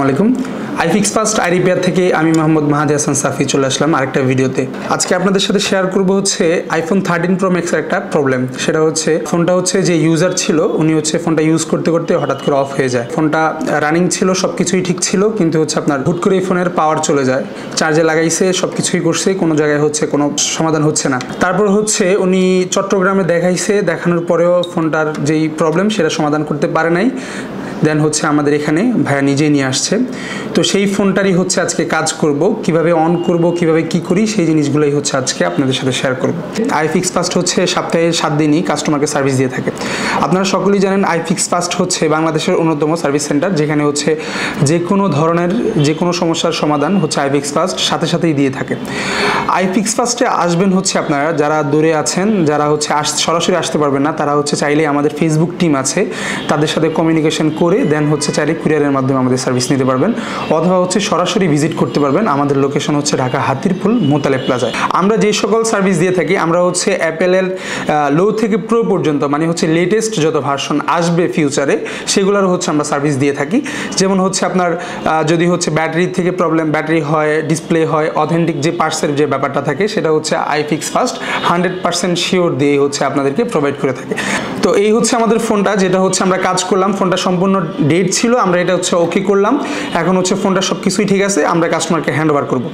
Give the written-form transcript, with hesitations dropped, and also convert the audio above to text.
আলাইকুম। IFix first I repair থেকে আমি মোহাম্মদ মাহাদি হাসান সাফি চলে আসলাম আরেকটা ভিডিওতে। আজকে আপনাদের সাথে শেয়ার করব হচ্ছে আইফোন 13 প্রো ম্যাক্সের একটা প্রবলেম। সেটা হচ্ছে ফোনটা হচ্ছে যে ইউজার ছিল উনি হচ্ছে ফোনটা ইউজ করতে করতে হঠাৎ করে অফ হয়ে যায়। ফোনটা রানিং ছিল, সব কিছুই ঠিক ছিল, কিন্তু হচ্ছে আপনার হুট করে এই ফোনের পাওয়ার চলে যায়। চার্জে লাগাইছে, সব কিছুই করছে, কোনো জায়গায় হচ্ছে কোনো সমাধান হচ্ছে না। তারপর হচ্ছে উনি চট্টগ্রামে দেখাইছে, দেখানোর পরেও ফোনটার যেই প্রবলেম সেটা সমাধান করতে পারে নাই। দেন হচ্ছে আমাদের এখানে ভাইয়া নিজেই নিয়ে আসছে। তো সেই ফোনটারই হচ্ছে আজকে কাজ করব, কিভাবে অন করব, কিভাবে কি করি, সেই জিনিসগুলোই হচ্ছে আজকে আপনাদের সাথে শেয়ার করব। আইফিক্স ফার্স্ট হচ্ছে সপ্তাহে 7 দিনই কাস্টমারকে সার্ভিস দিয়ে থাকে। আপনারা সকলেই জানেন আইফিক্স ফার্স্ট হচ্ছে বাংলাদেশের অন্যতম সার্ভিস সেন্টার, যেখানে হচ্ছে যে কোনো ধরনের যে কোনো সমস্যার সমাধান হচ্ছে আইফিক্স ফার্স্ট সাথে সাথেই দিয়ে থাকে। আইফিক্স ফার্স্টে আসবেন হচ্ছে আপনারা যারা দূরে আছেন, যারা হচ্ছে সরাসরি আসতে পারবেন না, তারা হচ্ছে চাইলে আমাদের ফেসবুক টিম আছে, তাদের সাথে কমিউনিকেশন করে দেন হচ্ছে চাইলে কুরিয়ারের মাধ্যমে আমাদের সার্ভিস নিতে পারবেন, অথবা হচ্ছে সরাসরি ভিজিট করতে পারবেন। আমাদের লোকেশন হচ্ছে ঢাকা হাতিরপুল মোতালেব প্লাজায়। আমরা যে সকল সার্ভিস দিয়ে থাকি, আমরা হচ্ছে অ্যাপেলের লো থেকে প্রো পর্যন্ত, মানে হচ্ছে লেটেস্ট যত ভার্সন আসবে ফিউচারে সেগুলোর হচ্ছে আমরা সার্ভিস দিয়ে থাকি। যেমন হচ্ছে আপনার যদি হচ্ছে ব্যাটারি থেকে প্রবলেম, ব্যাটারি হয়, ডিসপ্লে হয়, অথেন্টিক যে পার্টসের যে ব্যাপারটা থাকে সেটা হচ্ছে আইফিক্স ফার্স্ট 100% শিওর দিয়ে হচ্ছে আপনাদেরকে প্রোভাইড করে থাকে। তো এই হচ্ছে আমাদের ফোনটা, যেটা হচ্ছে আমরা কাজ করলাম, ফোনটা সম্পূর্ণ ডেট ছিল, আমরা এটা হচ্ছে ওকে করলাম। এখন হচ্ছে ফোনটা সব কিছুই ঠিক আছে, আমরা কাস্টমারকে হ্যান্ড ওভার করবো।